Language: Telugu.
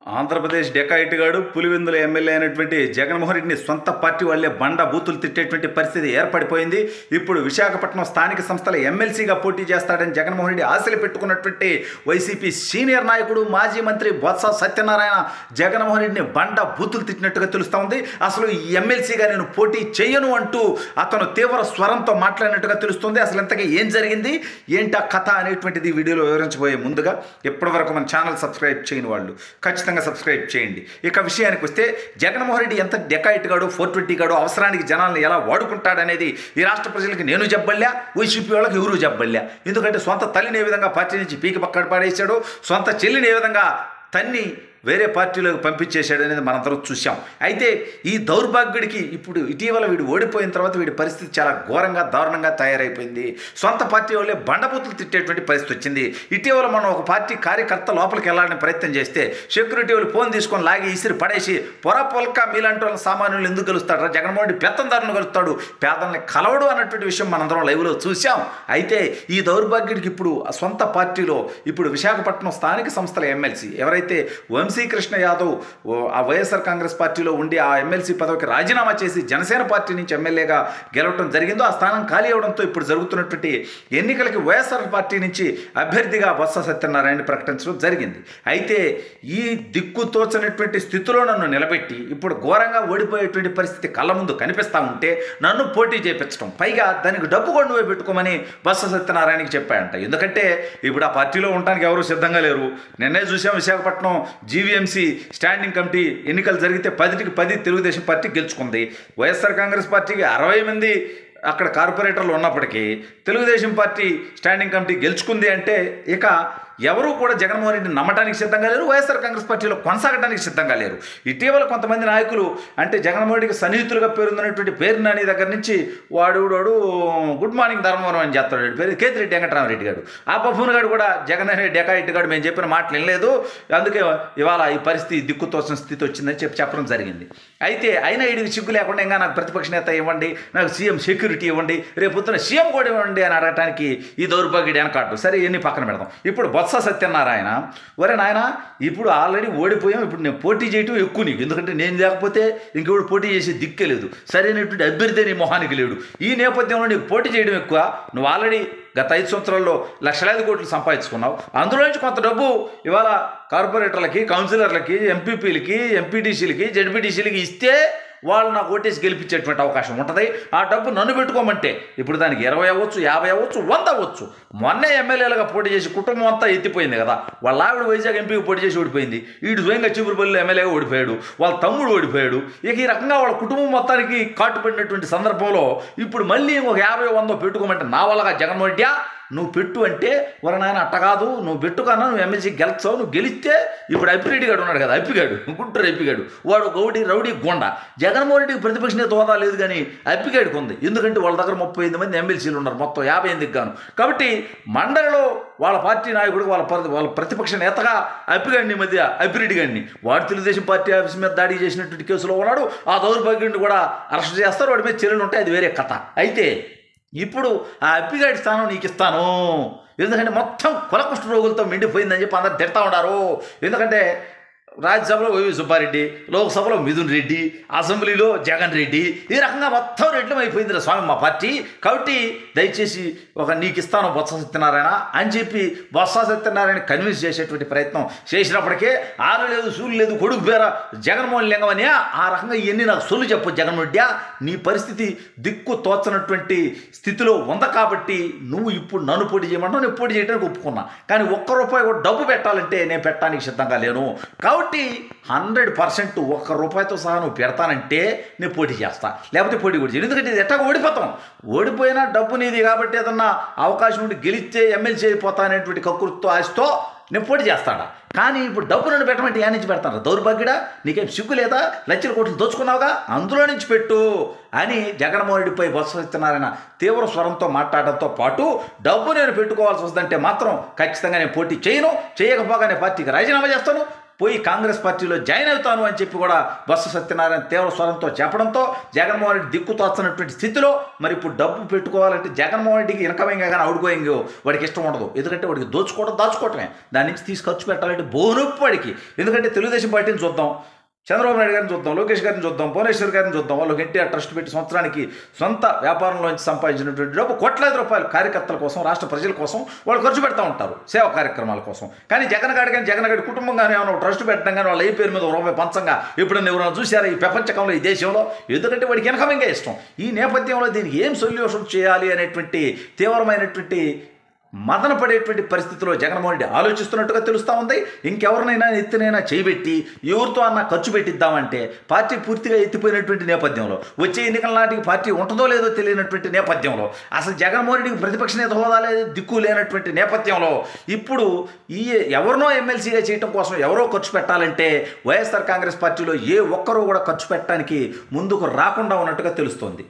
ఆంధ్రప్రదేశ్ డెకాయిట్గాడు పులివెందుల ఎమ్మెల్యే అయినటువంటి జగన్మోహన్ రెడ్డిని సొంత పార్టీ వాళ్లే బండ బూతులు తిట్టేటువంటి పరిస్థితి ఏర్పడిపోయింది. ఇప్పుడు విశాఖపట్నం స్థానిక సంస్థల ఎమ్మెల్సీగా పోటీ చేస్తాడని జగన్మోహన్ రెడ్డి ఆశలు పెట్టుకున్నటువంటి వైసీపీ సీనియర్ నాయకుడు మాజీ మంత్రి బొత్స సత్యనారాయణ జగన్మోహన్ రెడ్డిని బండ బూతులు తిట్టినట్టుగా తెలుస్తూ ఉంది. అసలు ఈ ఎమ్మెల్సీగా నేను పోటీ చేయను అంటూ అతను తీవ్ర స్వరంతో మాట్లాడినట్టుగా తెలుస్తుంది. అసలు ఇంతకీ ఏం జరిగింది, ఏంటా కథ అనేటువంటిది వీడియోలో వివరించబోయే ముందుగా ఇప్పటివరకు మన ఛానల్ సబ్స్క్రైబ్ చేయని వాళ్ళు ఖచ్చితంగా సబ్స్క్రైబ్ చేయండి. ఇక విషయానికి వస్తే జగన్మోహన్ రెడ్డి ఎంత డెకాయిట్ గాడు 420 గాడు అవసరానికి జనాలను ఎలా వాడుకుంటాడనేది ఈ రాష్ట్ర ప్రజలకి నేను చెప్పబడలే, వైసీపీ వాళ్ళకి ఎవరు చెప్పబడలే. ఎందుకంటే సొంత తల్లిని ఏ విధంగా పార్టీ నుంచి పీకి పక్కన పడేశాడు, సొంత చెల్లిని ఏ విధంగా తన్ని వేరే పార్టీలోకి పంపించేశాడు అనేది మనందరం చూసాం. అయితే ఈ దౌర్భాగ్యుడికి ఇప్పుడు ఇటీవల వీడు ఓడిపోయిన తర్వాత వీడి పరిస్థితి చాలా ఘోరంగా దారుణంగా తయారైపోయింది. సొంత పార్టీ వాళ్ళే బండబూతులు తిట్టేటువంటి పరిస్థితి వచ్చింది. ఇటీవల మనం ఒక పార్టీ కార్యకర్త లోపలికి వెళ్ళాలని ప్రయత్నం చేస్తే సెక్యూరిటీ వాళ్ళు ఫోన్ తీసుకొని లాగి ఇసిరి పడేసి పొరపొలక మీలాంటి వాళ్ళ సామాన్యులు ఎందుకు కలుస్తాడు, జగన్మోహన్ రెడ్డి పెత్తందారులను కలుస్తాడు, పేదల్ని కలవడు అన్నటువంటి విషయం మనందరం లైవ్లో చూసాం. అయితే ఈ దౌర్భాగ్యుడికి ఇప్పుడు సొంత పార్టీలో ఇప్పుడు విశాఖపట్నం స్థానిక సంస్థల ఎమ్మెల్సీ ఎవరైతే వంశీకృష్ణ యాదవ్ ఆ వైఎస్ఆర్ కాంగ్రెస్ పార్టీలో ఉండి ఆ ఎమ్మెల్సీ పదవికి రాజీనామా చేసి జనసేన పార్టీ నుంచి ఎమ్మెల్యేగా గెలవడం జరిగిందో ఆ స్థానం ఖాళీ అవడంతో ఇప్పుడు జరుగుతున్నటువంటి ఎన్నికలకి వైఎస్ఆర్ పార్టీ నుంచి అభ్యర్థిగా బొత్స సత్యనారాయణ ప్రకటించడం జరిగింది. అయితే ఈ దిక్కు తోచనటువంటి స్థితిలో నన్ను నిలబెట్టి ఇప్పుడు ఘోరంగా ఓడిపోయేటువంటి పరిస్థితి కళ్ళ ముందు కనిపిస్తూ ఉంటే నన్ను పోటీ చేయించడం, పైగా దానికి డబ్బు కూడా నువ్వే పెట్టుకోమని బొత్స సత్యనారాయణకి చెప్పాయంట. ఎందుకంటే ఇప్పుడు ఆ పార్టీలో ఉండడానికి ఎవరు సిద్ధంగా లేరు. నిన్నే చూసాం విశాఖపట్నం జీవీఎంసీ స్టాండింగ్ కమిటీ ఎన్నికలు జరిగితే 10కి 10 తెలుగుదేశం పార్టీ గెలుచుకుంది. వైఎస్ఆర్ కాంగ్రెస్ పార్టీకి 60 మంది అక్కడ కార్పొరేటర్లు ఉన్నప్పటికీ తెలుగుదేశం పార్టీ స్టాండింగ్ కమిటీ గెలుచుకుంది అంటే ఇక ఎవరూ కూడా జగన్మోహన్ రెడ్డిని నమ్మటానికి సిద్ధంగా లేరు, వైఎస్ఆర్ కాంగ్రెస్ పార్టీలో కొనసాగడానికి సిద్ధంగా లేరు. ఇటీవల కొంతమంది నాయకులు అంటే జగన్మోహన్ రెడ్డికి సన్నిహితులుగా పేరున్నటువంటి పేరు నాని దగ్గర నుంచి వాడు గుడ్ మార్నింగ్ ధర్మవరం అని చేస్తాడు, పేరు కేతిరెడ్డి వెంకటరామరెడ్డి గారు. ఆ బఫూన్ గారు కూడా జగన్ అనే డెకాయిట్ గారు మేము చెప్పిన మాటలు వినలేదు, అందుకే ఇవాళ ఈ పరిస్థితి దిక్కుతోసిన స్థితి వచ్చిందని చెప్పడం జరిగింది. అయితే అయినా వీడికి సిగ్గు లేకుండా ఇంకా నాకు ప్రతిపక్ష నేత ఇవ్వండి, నాకు సీఎం సెక్యూరిటీ ఇవ్వండి, రేపు పొద్దున సీఎం కూడా ఇవ్వండి అని అడగటానికి ఈ దౌర్భాగ్యుడు వెనకాడు. సరే ఇవన్నీ పక్కన పెడదాం. ఇప్పుడు బొత్స సత్యనారాయణ ఒరే నాయన ఇప్పుడు ఆల్రెడీ ఓడిపోయాం, ఇప్పుడు నేను పోటీ చేయటం ఎక్కువ నీకు, ఎందుకంటే నేను లేకపోతే ఇంకెవడు పోటీ చేసే దిక్కే లేదు, సరైనటువంటి అభ్యర్థి నీ మొహానికి లేడు. ఈ నేపథ్యంలో నీకు పోటీ చేయడం ఎక్కువ, నువ్వు ఆల్రెడీ గత 5 సంవత్సరాల్లో లక్షలాది కోట్లు సంపాదించుకున్నావు, అందులో నుంచి కొంత డబ్బు ఇవాళ కార్పొరేటర్లకి, కౌన్సిలర్లకి, ఎంపీపీలకి, ఎంపీటీసీలకి, జడ్పీటీసీలకి ఇస్తే వాళ్ళు నాకు ఓటేసి గెలిపించేటువంటి అవకాశం ఉంటుంది. ఆ డబ్బు నన్ను పెట్టుకోమంటే ఇప్పుడు దానికి 20 అవ్వచ్చు, 50 అవ్వచ్చు, 100 అవ్వచ్చు. మొన్నే ఎమ్మెల్యేలుగా పోటీ చేసి కుటుంబం అంతా ఎత్తిపోయింది కదా, వాళ్ళ ఆవిడ వైజాగ్ ఎంపీకి పోటీ చేసి ఓడిపోయింది, వీడు స్వయంగా చిగురుపల్లిలో ఎమ్మెల్యేగా ఓడిపోయాడు, వాళ్ళ తమ్ముడు ఓడిపోయాడు. ఇక ఈ రకంగా వాళ్ళ కుటుంబం మొత్తానికి కాటుపడినటువంటి సందర్భంలో ఇప్పుడు మళ్ళీ ఇంకొక 50, 100 పెట్టుకోమంటే నా వల్లగా జగన్మోహన్ రెడ్డి నువ్వు పెట్టు అంటే వర నాయన అట్ట కాదు, నువ్వు పెట్టుకన్నా నువ్వు ఎమ్మెల్సీ గెలుస్తావు, నువ్వు గెలిస్తే ఇప్పుడు అప్పిరెడ్డి గాడు ఉన్నాడు కదా, అప్పిగాడు గుంటూరు అప్పిగాడు, వాడు గౌడి రౌడీ గొండ. జగన్మోహన్ రెడ్డికి ప్రతిపక్ష నేత హోదా లేదు కానీ అప్పిగాడికి ఉంది, ఎందుకంటే వాళ్ళ దగ్గర 35 మంది ఎమ్మెల్సీలు ఉన్నారు, మొత్తం 58కి గాను. కాబట్టి మండలిలో వాళ్ళ పార్టీ నాయకుడికి వాళ్ళ ప్రతిపక్ష నేతగా అప్పిగాడిని మధ్య అప్పిరెడ్డి గారిని వాడు తెలుగుదేశం పార్టీ ఆఫీస్ మీద దాడి చేసినటువంటి కేసులో ఉన్నాడు. ఆ దౌర్భాగ్యుడిని కూడా అరెస్ట్ చేస్తారు, వాడి మీద చర్యలు ఉంటాయి, అది వేరే కథ. అయితే ఇప్పుడు ఆ అప్పిగాడి స్థానం నీకు ఇస్తాను, ఎందుకంటే మొత్తం కులకుష్ఠ రోగులతో మిండిపోయిందని చెప్పి అందరు తిడతా ఉన్నారు. ఎందుకంటే రాజ్యసభలో వైవి సుబ్బారెడ్డి, లోక్సభలో మిథున్ రెడ్డి, అసెంబ్లీలో జగన్ రెడ్డి, ఈ రకంగా మొత్తం రెడ్లం అయిపోయింది స్వామి మా పార్టీ. కాబట్టి దయచేసి ఒక నీకు ఇస్తాను బొత్స సత్యనారాయణ అని చెప్పి బొత్స సత్యనారాయణ కన్విన్స్ చేసేటువంటి ప్రయత్నం చేసినప్పటికే ఆలు లేదు, సూలు లేదు, కొడుకు పేర జగన్మోహన్ లింగమని ఆ రకంగా ఇవన్నీ నాకు సొల్లు చెప్పు జగన్మోహన్ రెడ్డి, నీ పరిస్థితి దిక్కు తోచనటువంటి స్థితిలో ఉంది. కాబట్టి నువ్వు ఇప్పుడు నన్ను పోటీ చేయమంటావు, నేను పోటీ చేయడానికి ఒప్పుకున్నా, కానీ ₹1 కూడా డబ్బు పెట్టాలంటే నేను పెట్టడానికి సిద్ధంగా లేను. కాబట్టి 100% ₹1 సహా నువ్వు పెడతానంటే నేను పోటీ చేస్తా, లేకపోతే పోటీ కూడా చేయను. ఎందుకంటే ఇది ఎట్టాగా ఓడిపోతాం, ఓడిపోయినా డబ్బు నీది కాబట్టి ఏదన్నా అవకాశం ఉండి గెలిస్తే ఎమ్మెల్సీ అయిపోతా అనేటువంటి కకృతితో ఆశతో నేను పోటీ చేస్తాడా. కానీ ఇప్పుడు డబ్బు నన్ను పెట్టమంటే ఏ నుంచి పెడతాను, దౌర్భాగ్యుడా, నీకేం సిగ్గు లేదా, లక్షల కోట్లు దోచుకున్నావుగా, అందులో నుంచి పెట్టు అని జగన్మోహన్ రెడ్డిపై బొత్స సత్యనారాయణ తీవ్ర స్వరంతో మాట్లాడడంతో పాటు డబ్బు నేను పెట్టుకోవాల్సి వస్తుందంటే మాత్రం ఖచ్చితంగా నేను పోటీ చేయను, చేయకపోగానే పార్టీకి రాజీనామా చేస్తాను, పోయి కాంగ్రెస్ పార్టీలో జాయిన్ అవుతాను అని చెప్పి కూడా బొత్స సత్యనారాయణ తీవ్ర స్వరంతో చెప్పడంతో జగన్మోహన్ రెడ్డి దిక్కుతోచనటువంటి స్థితిలో మరి ఇప్పుడు డబ్బు పెట్టుకోవాలంటే జగన్మోహన్ రెడ్డికి ఇన్కమింగ్ కానీ అవుట్ గోయింగ్ వాడికి ఇష్టం ఉండదు. ఎందుకంటే వాడికి దాచుకోవటమే, దాని నుంచి తీసి ఖర్చు పెట్టాలంటే బోనొప్పు వాడికి. ఎందుకంటే తెలుగుదేశం పార్టీని చూద్దాం, చంద్రబాబు నాయుడు గారిని చూద్దాం, లోకేష్ గారిని చూద్దాం, భువనేశ్వర్ గారిని చూద్దాం, వాళ్ళు ఎన్టీఆర్ ట్రస్ట్ పెట్టి సంవత్సరానికి సొంత వ్యాపారంలోంచి సంపాదించినటువంటి డబ్బు కోట్లాది రూపాయలు కార్యకర్తల కోసం, రాష్ట్ర ప్రజల కోసం వాళ్ళు ఖర్చు పెడతా ఉంటారు సేవా కార్యక్రమాల కోసం. కానీ జగన్ గారి కుటుంబం కానీ ఏమైనా ట్రస్ట్ పెట్టడం కానీ వాళ్ళ పేరు మీద రూపాయి పంచంగా ఎప్పుడన్నా ఎవరైనా చూశారా ఈ ప్రపంచకంలో, ఈ దేశంలో? ఎందుకంటే వాడికి ఇన్కమింగే ఇష్టం. ఈ నేపథ్యంలో దీనికి ఏం సొల్యూషన్ చేయాలి అనేటువంటి తీవ్రమైనటువంటి మదన పడేటువంటి పరిస్థితిలో జగన్మోహన్ రెడ్డి ఆలోచిస్తున్నట్టుగా తెలుస్తూ ఉంది. ఇంకెవరినైనా ఎత్తునైనా చేయబెట్టి ఎవరితో అన్నా ఖర్చు పెట్టిద్దామంటే పార్టీ పూర్తిగా ఎత్తిపోయినటువంటి నేపథ్యంలో, వచ్చే ఎన్నికల నాటికి పార్టీ ఉంటుందో లేదో తెలియనటువంటి నేపథ్యంలో, అసలు జగన్మోహన్ రెడ్డికి ప్రతిపక్ష నేత హోదా లేదు, దిక్కు లేనటువంటి నేపథ్యంలో ఇప్పుడు ఈ ఎవరినో ఎమ్మెల్సీగా చేయడం కోసం ఎవరో ఖర్చు పెట్టాలంటే వైఎస్ఆర్ కాంగ్రెస్ పార్టీలో ఏ ఒక్కరూ కూడా ఖర్చు పెట్టడానికి ముందుకు రాకుండా ఉన్నట్టుగా తెలుస్తోంది.